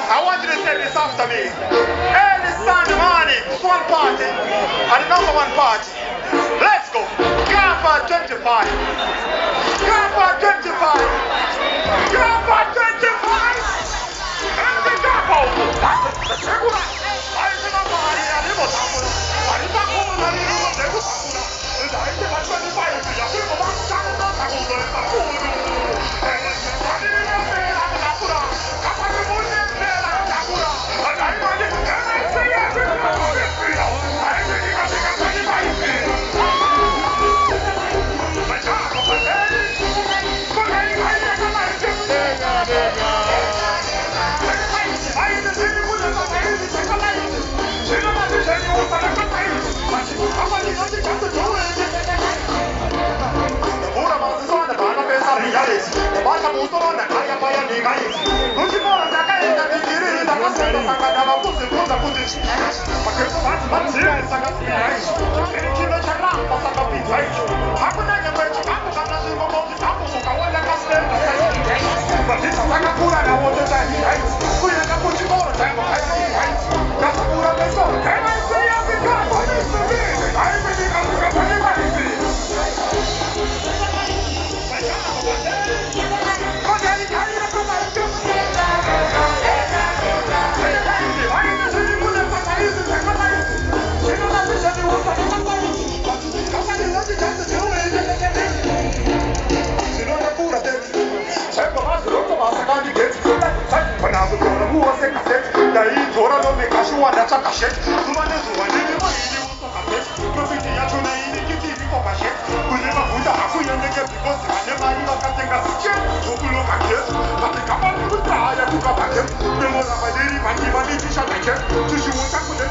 I want you to say this after me. Early Sunday morning, this one party, and the number one party. Let's go. Grandpa 25. Grandpa 25. Grandpa 25. And the grandpa. That's the second one. I said, I'm party, and it was happening. I didn't talk about it, and it was happening. And I said, I'm 25. I said, I'm Just you want to put the